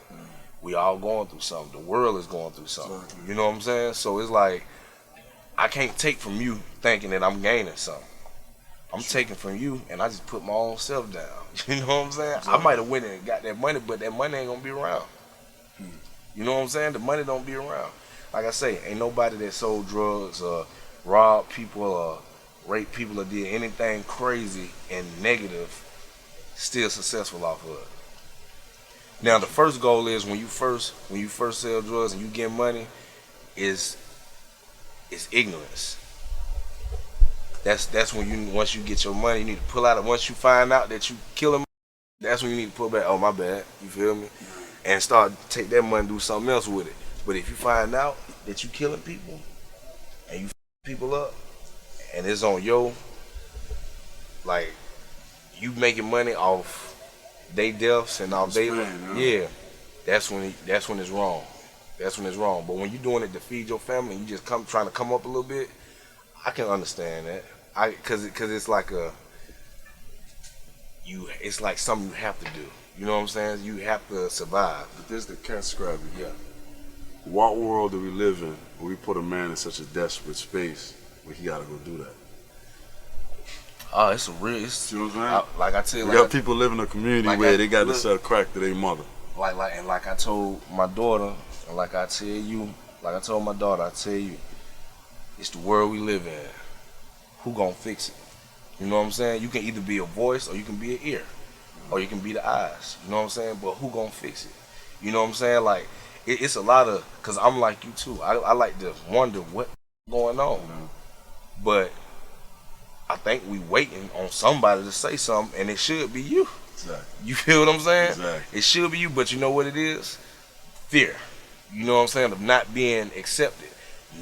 we all going through something. The world is going through something. You know what I'm saying? So it's like, I can't take from you thinking that I'm gaining something. I'm taking from you, and I just put my own self down. You know what I'm saying? I might have went and got that money, but that money ain't gonna be around. You know what I'm saying? The money don't be around. Like I say, ain't nobody that sold drugs or robbed people or raped people or did anything crazy and negative still successful off of it. Now the first goal is when you first sell drugs and you get money is ignorance. That's when once you get your money, you need to pull out it. Once you find out that you killing, that's when you need to pull back. Oh, my bad. You feel me? And take that money and do something else with it. But if you find out that you killing people and you people up and it's on your, like, you making money off they deaths and off they, yeah, that's when it's wrong. That's when it's wrong. But when you doing it to feed your family and you just trying to come up a little bit, I can understand that. Cause it's like it's like something you have to do. You know what I'm saying? You have to survive. But there's the cat Scrappy. Yeah. What world do we live in where we put a man in such a desperate space where he gotta go do that? It's a real. You know what I'm saying? Like I tell you, we got people live in a community where they got to sell crack to their mother. Like I told my daughter, and like I tell you, like I told my daughter, I tell you, it's the world we live in. Who gonna fix it? You know what I'm saying? You can either be a voice or you can be an ear, or you can be the eyes. You know what I'm saying? But who gonna fix it? You know what I'm saying? Like it's a lot of, cause I'm like you too. I like to wonder what's going on, but I think we waiting on somebody to say something, and it should be you. Exactly. You feel what I'm saying? Exactly. It should be you, but you know what it is? Fear. You know what I'm saying? Of not being accepted.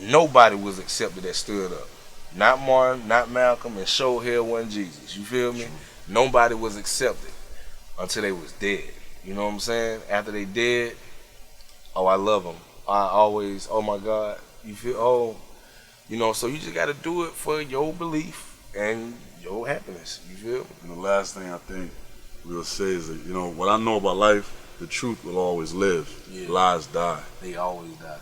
Nobody was accepted that stood up. Not Martin, not Malcolm, and sure hell wasn't Jesus. You feel me? Nobody was accepted until they was dead. You know what I'm saying? After they dead, Oh, I love them. I always, oh my God, you feel, oh, you know, so you just got to do it for your belief and your happiness, you feel? And the last thing I think we'll say is that, you know, what I know about life, the truth will always live. Yeah. Lies die. They always die.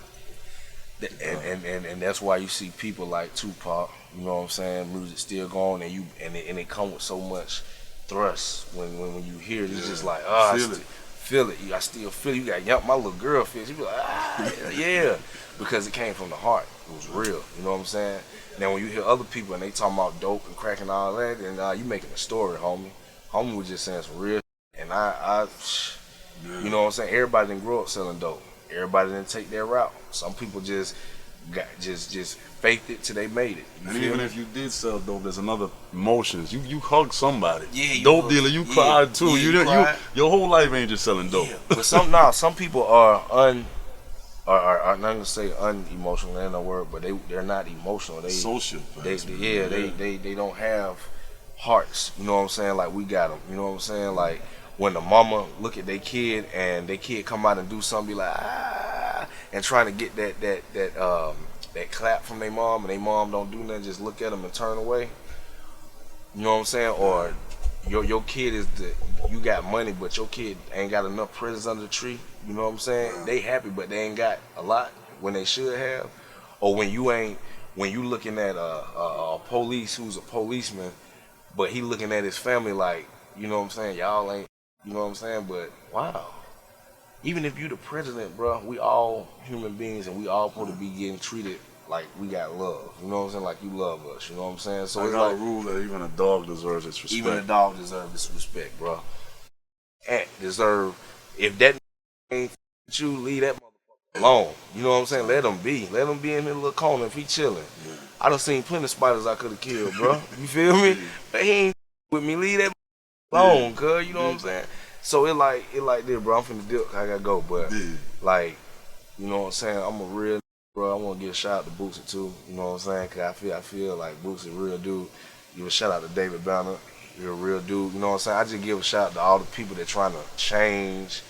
And that's why you see people like Tupac, you know what I'm saying, music still going, and it come with so much thrust when you hear it. It's just like, oh, feel it. I still feel it. You got my little girl feels. You be like, yeah, because it came from the heart. It was real. You know what I'm saying? Now when you hear other people and they talking about dope and crack and all that, then you making a story, homie. Homie was just saying some real. And you know what I'm saying? Everybody didn't grow up selling dope. Everybody didn't take their route. Some people just faked it till they made it. And even if you did sell dope, there's another emotions. You hug somebody. Yeah, dope dealer, you cried too. Yeah, your whole life ain't just selling dope. Yeah. But some people are I'm not gonna say unemotional, that's no word, but they're not emotional. They social. They don't have hearts. You know what I'm saying? Like we got them. You know what I'm saying? Like when the mama look at their kid and their kid come out and do something, be like and trying to get that clap from their mom, and their mom don't do nothing, just look at them and turn away. You know what I'm saying? Or your kid you got money, but your kid ain't got enough presents under the tree. You know what I'm saying? They happy, but they ain't got a lot when they should have. Or when you looking at a police who's a policeman, but he looking at his family like, you know what I'm saying? Y'all ain't, you know what I'm saying? But wow. Even if you the president, bro, we all human beings and we all supposed to be getting treated like we got love. You know what I'm saying? Like you love us. You know what I'm saying? So I it's got like a rule that even a dog deserves its respect. even a dog deserves its respect, bro. And if that ain't you, leave that motherfucker alone. You know what I'm saying? Let him be. Let him be in his little corner if he chilling. Yeah. I done seen plenty of spiders I could have killed, bro. You feel me? But he ain't with me. Leave that alone, cuz. You know what I'm saying? So it like this, bro. I'm finna dip. I gotta go, but like, you know what I'm saying? I'm a real bro. I want to give a shout out to Boosie too. You know what I'm saying? Cause I feel like Boosie a real dude. Give a shout out to David Banner. You're a real dude. You know what I'm saying? I just give a shout out to all the people that trying to change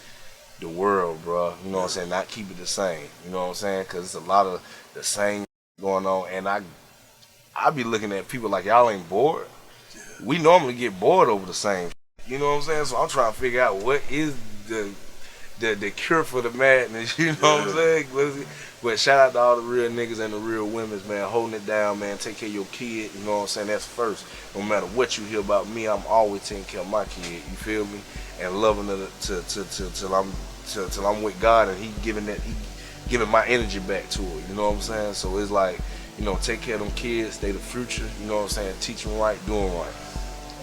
the world, bro. You know what I'm saying? Not keep it the same. You know what I'm saying? Cause it's a lot of the same going on, and I be looking at people like y'all ain't bored. We normally get bored over the same. You know what I'm saying? So I'm trying to figure out what is the cure for the madness. You know what I'm saying? But shout out to all the real niggas and the real women, man, holding it down, man. Take care of your kid. You know what I'm saying? That's first. No matter what you hear about me, I'm always taking care of my kid. You feel me? And loving her till I'm with God, and he giving my energy back to her. You know what I'm saying? So it's like, you know, take care of them kids. They the future. You know what I'm saying? Teach them right, do them right.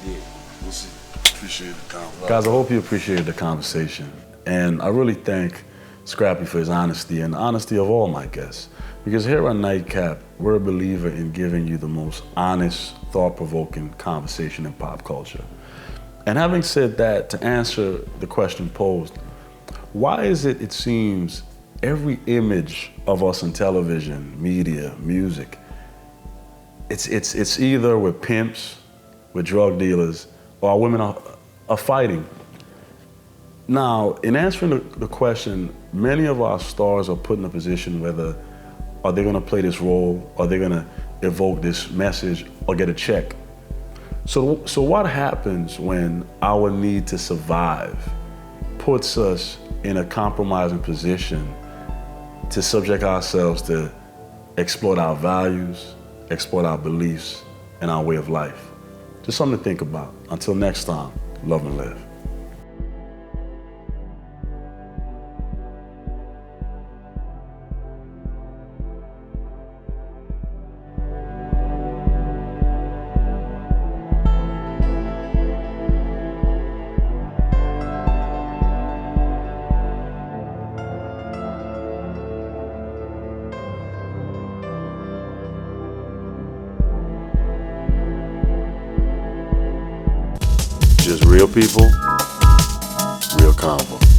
Yeah. We'll see. Appreciate the conversation. Guys, I hope you appreciated the conversation. And I really thank Scrappy for his honesty and the honesty of all my guests. Because here on NiteCap, we're a believer in giving you the most honest, thought-provoking conversation in pop culture. And having said that, to answer the question posed, why is it seems every image of us in television, media, music, it's either with pimps, with drug dealers, or women are fighting? Now, in answering the question, many of our stars are put in a position whether are they gonna play this role, are they gonna evoke this message, or get a check. So what happens when our need to survive puts us in a compromising position to subject ourselves to exploit our values, exploit our beliefs, and our way of life? Just something to think about. Until next time, love and live. Just real people, real convo.